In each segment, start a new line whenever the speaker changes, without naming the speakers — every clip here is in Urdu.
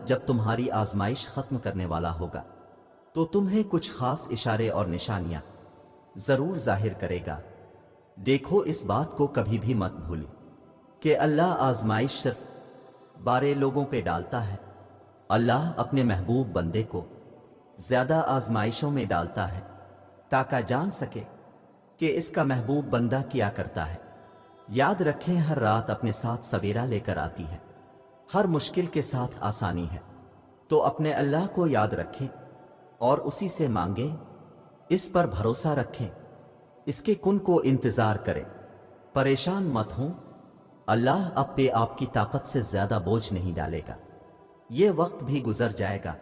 جب تمہاری آزمائش ختم کرنے والا ہوگا تو تمہیں کچھ خاص اشارے اور نشانیاں ضرور ظاہر کرے گا۔ دیکھو، اس بات کو کبھی بھی مت بھولیں کہ اللہ آزمائش صرف بارے لوگوں پہ ڈالتا ہے۔ اللہ اپنے محبوب بندے کو زیادہ آزمائشوں میں ڈالتا ہے تاکہ جان سکے کہ اس کا محبوب بندہ کیا کرتا ہے۔ یاد رکھیں، ہر رات اپنے ساتھ سویرا لے کر آتی ہے، ہر مشکل کے ساتھ آسانی ہے۔ تو اپنے اللہ کو یاد رکھیں اور اسی سے مانگیں، اس پر بھروسہ رکھیں، اس کے کن کو انتظار کریں، پریشان مت ہوں۔ اللہ اب پہ آپ کی طاقت سے زیادہ بوجھ نہیں ڈالے گا۔ یہ وقت بھی گزر جائے گا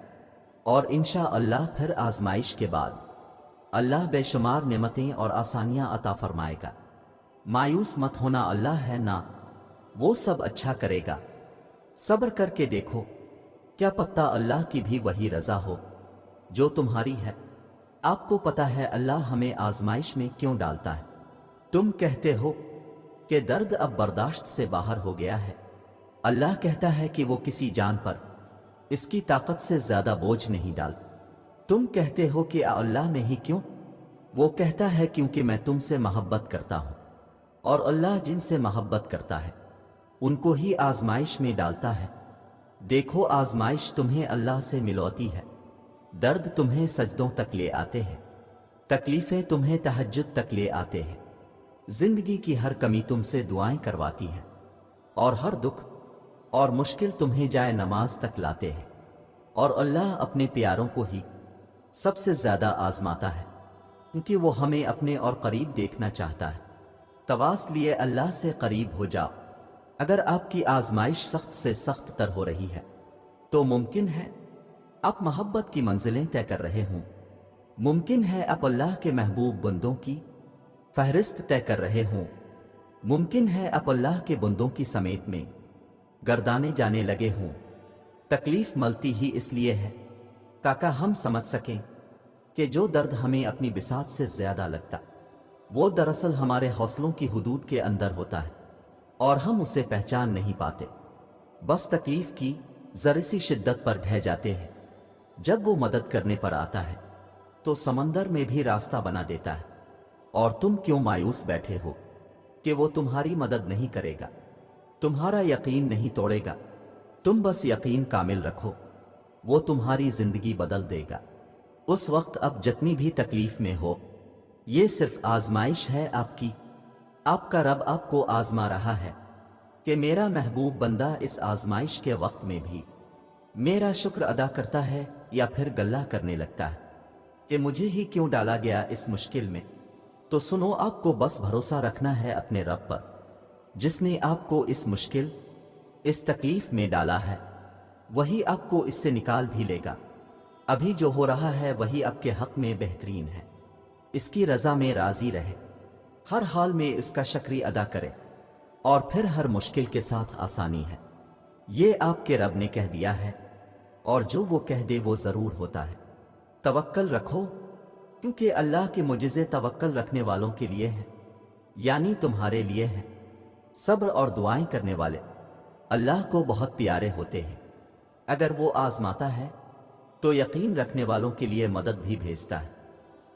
اور انشاءاللہ پھر آزمائش کے بعد اللہ بے شمار نعمتیں اور آسانیاں عطا فرمائے گا۔ مایوس مت ہونا، اللہ ہے نا، وہ سب اچھا کرے گا۔ صبر کر کے دیکھو، کیا پتہ اللہ کی بھی وہی رضا ہو جو تمہاری ہے۔ آپ کو پتہ ہے اللہ ہمیں آزمائش میں کیوں ڈالتا ہے؟ تم کہتے ہو کہ درد اب برداشت سے باہر ہو گیا ہے۔ اللہ کہتا ہے کہ وہ کسی جان پر اس کی طاقت سے زیادہ بوجھ نہیں ڈالتا۔ تم کہتے ہو کہ اللہ میں ہی کیوں؟ وہ کہتا ہے کیونکہ میں تم سے محبت کرتا ہوں، اور اللہ جن سے محبت کرتا ہے ان کو ہی آزمائش میں ڈالتا ہے۔ دیکھو، آزمائش تمہیں اللہ سے ملواتی ہے، درد تمہیں سجدوں تک لے آتے ہیں، تکلیفیں تمہیں تہجد تک لے آتے ہیں، زندگی کی ہر کمی تم سے دعائیں کرواتی ہے، اور ہر دکھ اور مشکل تمہیں جائے نماز تک لاتے ہیں۔ اور اللہ اپنے پیاروں کو ہی سب سے زیادہ آزماتا ہے کیونکہ وہ ہمیں اپنے اور قریب دیکھنا چاہتا ہے۔ تواس لیے اللہ سے قریب ہو جاؤ۔ اگر آپ کی آزمائش سخت سے سخت تر ہو رہی ہے تو ممکن ہے آپ محبت کی منزلیں طے کر رہے ہوں، ممکن ہے آپ اللہ کے محبوب بندوں کی فہرست طے کر رہے ہوں، ممکن ہے آپ اللہ کے بندوں کی سمیت میں گردانے جانے لگے ہوں۔ تکلیف ملتی ہی اس لیے ہے تاکہ ہم سمجھ سکیں کہ جو درد ہمیں اپنی بساط سے زیادہ لگتا وہ دراصل ہمارے حوصلوں کی حدود کے اندر ہوتا ہے اور ہم اسے پہچان نہیں پاتے، بس تکلیف کی ذرا سی شدت پر ڈھہ جاتے ہیں۔ جب وہ مدد کرنے پر آتا ہے تو سمندر میں بھی راستہ بنا دیتا ہے، اور تم کیوں مایوس بیٹھے ہو کہ وہ تمہاری مدد نہیں کرے گا، تمہارا یقین نہیں توڑے گا؟ تم بس یقین کامل رکھو، وہ تمہاری زندگی بدل دے گا۔ اس وقت اب جتنی بھی تکلیف میں ہو، یہ صرف آزمائش ہے آپ کی۔ آپ کا رب آپ کو آزما رہا ہے کہ میرا محبوب بندہ اس آزمائش کے وقت میں بھی میرا شکر ادا کرتا ہے یا پھر گلہ کرنے لگتا ہے کہ مجھے ہی کیوں ڈالا گیا اس مشکل میں۔ تو سنو، آپ کو بس بھروسہ رکھنا ہے اپنے رب پر جس نے آپ کو اس مشکل، اس تکلیف میں ڈالا ہے، وہی آپ کو اس سے نکال بھی لے گا۔ ابھی جو ہو رہا ہے وہی آپ کے حق میں بہترین ہے۔ اس کی رضا میں راضی رہے، ہر حال میں اس کا شکریہ ادا کرے، اور پھر ہر مشکل کے ساتھ آسانی ہے۔ یہ آپ کے رب نے کہہ دیا ہے، اور جو وہ کہہ دے وہ ضرور ہوتا ہے۔ توکل رکھو، کیونکہ اللہ کے معجزے توکل رکھنے والوں کے لیے ہیں، یعنی تمہارے لیے ہیں۔ صبر اور دعائیں کرنے والے اللہ کو بہت پیارے ہوتے ہیں۔ اگر وہ آزماتا ہے تو یقین رکھنے والوں کے لیے مدد بھی بھیجتا ہے،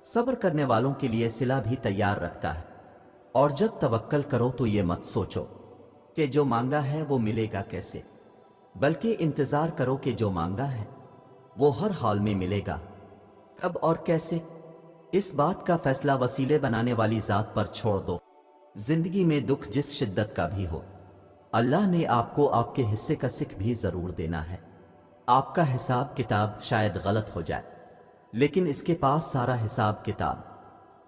صبر کرنے والوں کے لیے صلہ بھی تیار رکھتا ہے۔ اور جب توکل کرو تو یہ مت سوچو کہ جو مانگا ہے وہ ملے گا کیسے، بلکہ انتظار کرو کہ جو مانگا ہے وہ ہر حال میں ملے گا۔ کب اور کیسے، اس بات کا فیصلہ وسیلے بنانے والی ذات پر چھوڑ دو۔ زندگی میں دکھ جس شدت کا بھی ہو، اللہ نے آپ کو آپ کے حصے کا سکھ بھی ضرور دینا ہے۔ آپ کا حساب کتاب شاید غلط ہو جائے، لیکن اس کے پاس سارا حساب کتاب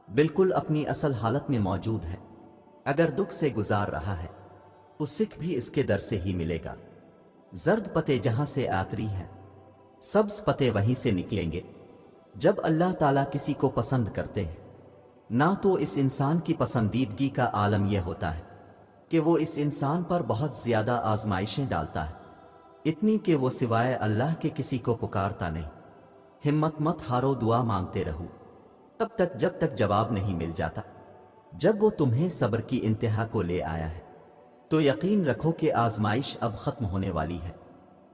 بالکل اپنی اصل حالت میں موجود ہے۔ اگر دکھ سے گزار رہا ہے، اس سکھ بھی اس کے در سے ہی ملے گا۔ زرد پتے جہاں سے آتری ہیں، سبز پتے وہیں سے نکلیں گے۔ جب اللہ تعالیٰ کسی کو پسند کرتے ہیں، نہ تو اس انسان کی پسندیدگی کا عالم یہ ہوتا ہے کہ وہ اس انسان پر بہت زیادہ آزمائشیں ڈالتا ہے، اتنی کہ وہ سوائے اللہ کے کسی کو پکارتا نہیں۔ ہمت مت ہارو، دعا مانگتے رہو تب تک جب تک جواب نہیں مل جاتا۔ جب وہ تمہیں صبر کی انتہا کو لے آیا ہے تو یقین رکھو کہ آزمائش اب ختم ہونے والی ہے۔